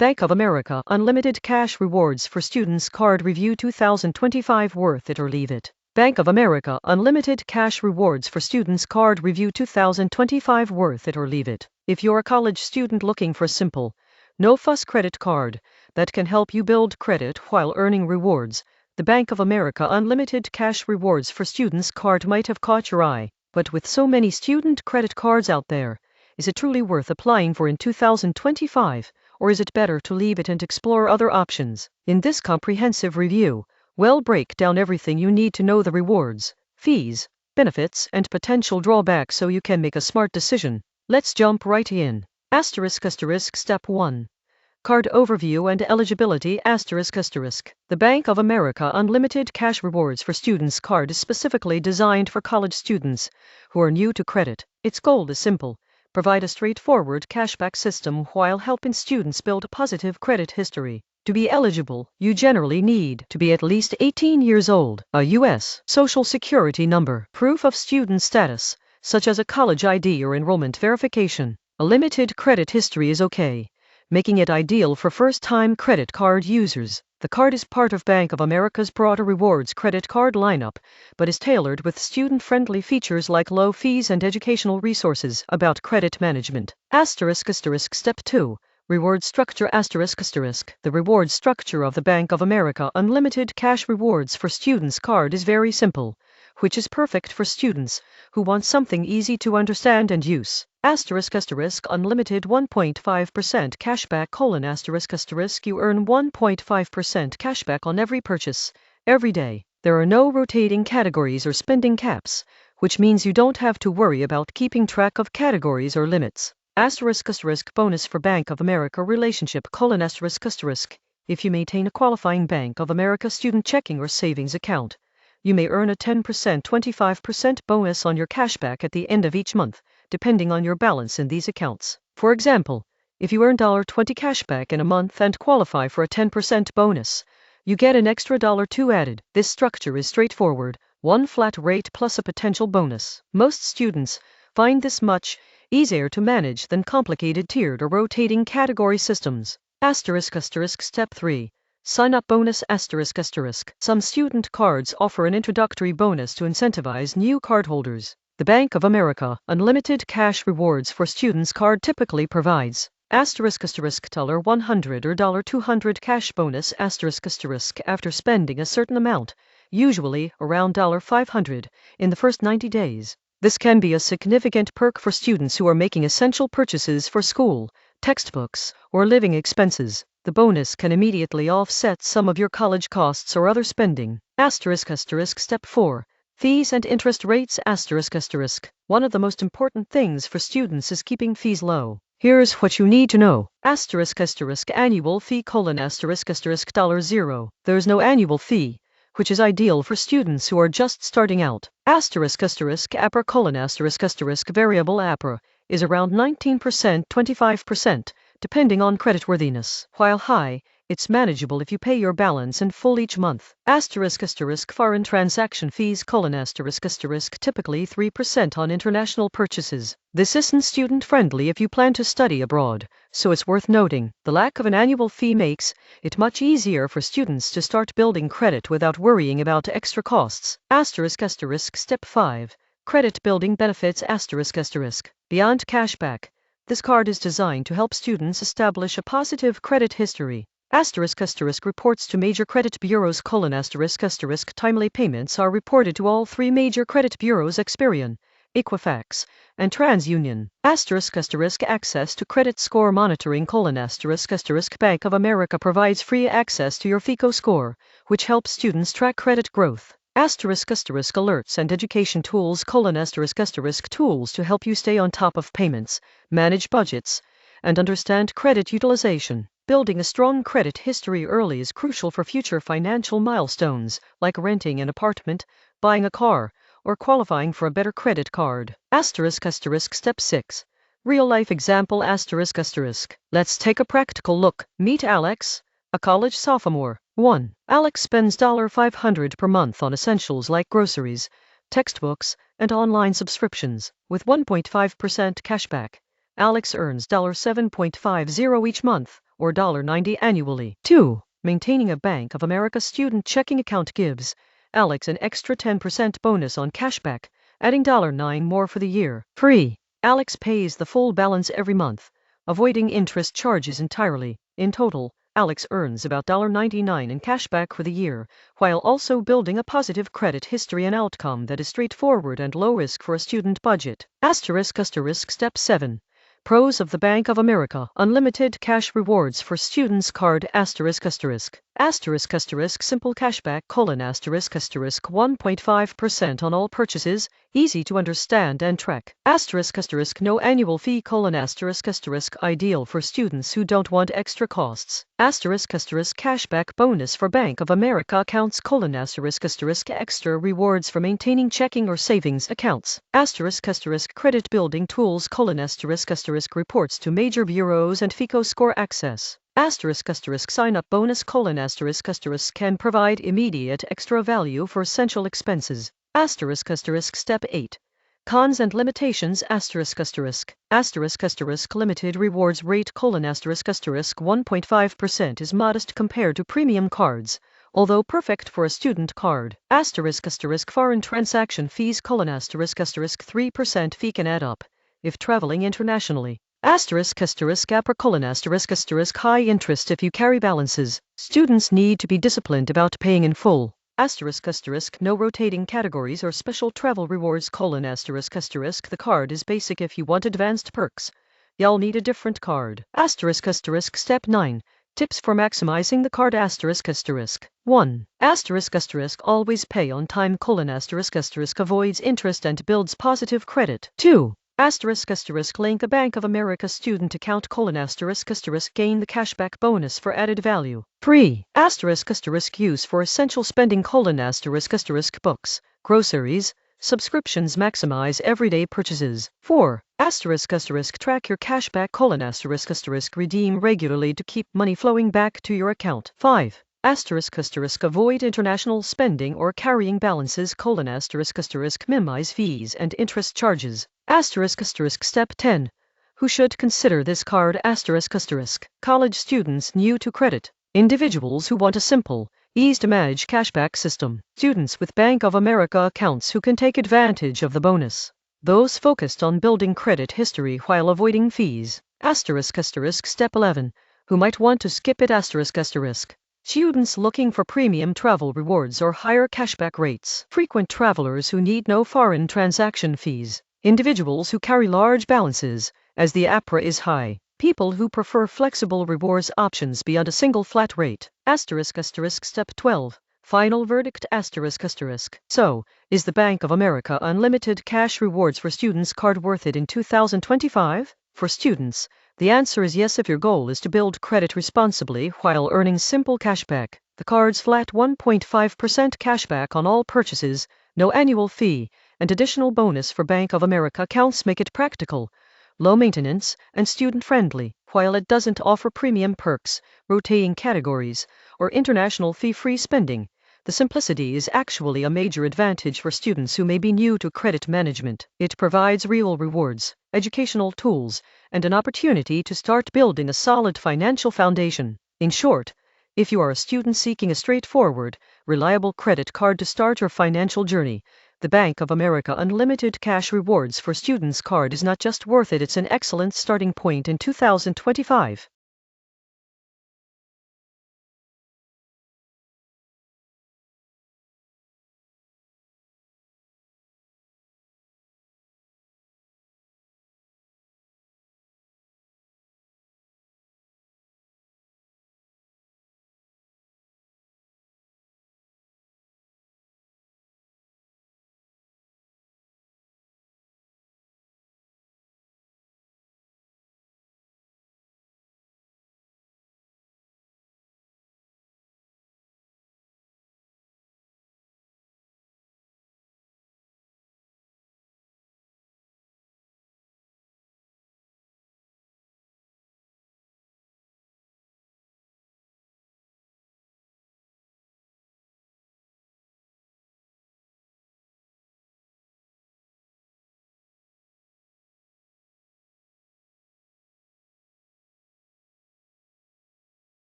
Bank of America Unlimited Cash Rewards for Students Card Review 2025. Worth it or leave it? Bank of America Unlimited Cash Rewards for Students Card Review 2025. Worth it or leave it? If you're a college student looking for a simple, no-fuss credit card that can help you build credit while earning rewards, the Bank of America Unlimited Cash Rewards for Students card might have caught your eye. But with so many student credit cards out there, is it truly worth applying for in 2025, or is it better to leave it and explore other options? In this comprehensive review, we'll break down everything you need to know: the rewards, fees, benefits, and potential drawbacks so you can make a smart decision. Let's jump right in. Step 1. Card Overview and Eligibility. The Bank of America Unlimited Cash Rewards for Students card is specifically designed for college students who are new to credit. Its goal is simple: provide a straightforward cashback system while helping students build a positive credit history. To be eligible, you generally need to be at least 18 years old, a U.S. Social Security number, proof of student status, such as a college ID or enrollment verification. A limited credit history is okay, making it ideal for first-time credit card users. The card is part of Bank of America's broader rewards credit card lineup, but is tailored with student-friendly features like low fees and educational resources about credit management. Step 2. Reward Structure. The reward structure of the Bank of America Unlimited Cash Rewards for Students card is very simple, which is perfect for students who want something easy to understand and use. Unlimited 1.5% cashback: you earn 1.5% cashback on every purchase, every day. There are no rotating categories or spending caps, which means you don't have to worry about keeping track of categories or limits. Bonus for Bank of America relationship: if you maintain a qualifying Bank of America student checking or savings account, you may earn a 10%, 25% bonus on your cashback at the end of each month, depending on your balance in these accounts. For example, if you earn $20 cashback in a month and qualify for a 10% bonus, you get an extra $2 added. This structure is straightforward: one flat rate plus a potential bonus. Most students find this much easier to manage than complicated tiered or rotating category systems. Step 3. Sign up bonus. Some student cards offer an introductory bonus to incentivize new cardholders. The Bank of America Unlimited Cash Rewards for Students card typically provides $100 or $200 cash bonus after spending a certain amount, usually around $500, in the first 90 days. This can be a significant perk for students who are making essential purchases for school, textbooks, or living expenses. The bonus can immediately offset some of your college costs or other spending. Step 4. Fees and interest rates. One of the most important things for students is keeping fees low. Here's what you need to know. Annual fee: $0. There's no annual fee, which is ideal for students who are just starting out. APRA: variable APRA is around 19%, 25%, depending on creditworthiness. While high, it's manageable if you pay your balance in full each month. Foreign transaction fees: typically 3% on international purchases. This isn't student-friendly if you plan to study abroad, so it's worth noting. The lack of an annual fee makes it much easier for students to start building credit without worrying about extra costs. Step 5. Credit building benefits. Beyond cashback, this card is designed to help students establish a positive credit history. Reports to major credit bureaus: timely payments are reported to all 3 major credit bureaus: Experian, Equifax, and TransUnion. Access to credit score monitoring: Bank of America provides free access to your FICO score, which helps students track credit growth. Alerts and education tools: tools to help you stay on top of payments, manage budgets, and understand credit utilization. Building a strong credit history early is crucial for future financial milestones, like renting an apartment, buying a car, or qualifying for a better credit card. Step 6. Real-life example: let's take a practical look. Meet Alex, a college sophomore. 1. Alex spends $500 per month on essentials like groceries, textbooks, and online subscriptions. With 1.5% cashback, Alex earns $7.50 each month, or $90 annually. 2. Maintaining a Bank of America student checking account gives Alex an extra 10% bonus on cashback, adding $9 more for the year. 3. Alex pays the full balance every month, avoiding interest charges entirely. In total, Alex earns about $99 in cashback for the year, while also building a positive credit history and outcome that is straightforward and low risk for a student budget. Step 7. Pros of the Bank of America Unlimited Cash Rewards for Students Card Simple cashback 1.5% on all purchases, easy to understand and track. No annual fee ideal for students who don't want extra costs. Cashback bonus for Bank of America accounts extra rewards for maintaining checking or savings accounts. Credit building tools reports to major bureaus and FICO score access. Sign up bonus can provide immediate extra value for essential expenses. Step 8. Cons and limitations limited rewards rate 1.5% is modest compared to premium cards, although perfect for a student card. Foreign transaction fees 3% fee can add up if traveling internationally. High interest if you carry balances. Students need to be disciplined about paying in full. No rotating categories or special travel rewards The card is basic if you want advanced perks. You'll need a different card. Step 9. Tips for maximizing the card 1. Always pay on time avoids interest and builds positive credit. 2. Link a Bank of America student account gain the cashback bonus for added value. 3. Use for essential spending books, groceries, subscriptions maximize everyday purchases. 4. Track your cashback redeem regularly to keep money flowing back to your account. 5. Avoid international spending or carrying balances minimize fees and interest charges. Step 10. Who should consider this card College students new to credit, individuals who want a simple, easy-to-manage cashback system, students with Bank of America accounts who can take advantage of the bonus, those focused on building credit history while avoiding fees. Step 11. Who might want to skip it Students looking for premium travel rewards or higher cashback rates, frequent travelers who need no foreign transaction fees, individuals who carry large balances, as the APRA is high, people who prefer flexible rewards options beyond a single flat rate. Step 12. Final verdict So, is the Bank of America Unlimited Cash Rewards for Students card worth it in 2025? For students, the answer is yes if your goal is to build credit responsibly while earning simple cashback. The card's flat 1.5% cashback on all purchases, no annual fee, and additional bonus for Bank of America accounts make it practical, low maintenance, and student-friendly. While it doesn't offer premium perks, rotating categories, or international fee-free spending, the simplicity is actually a major advantage for students who may be new to credit management. It provides real rewards, educational tools, and an opportunity to start building a solid financial foundation. In short, if you are a student seeking a straightforward, reliable credit card to start your financial journey, the Bank of America Unlimited Cash Rewards for Students card is not just worth it, it's an excellent starting point in 2025.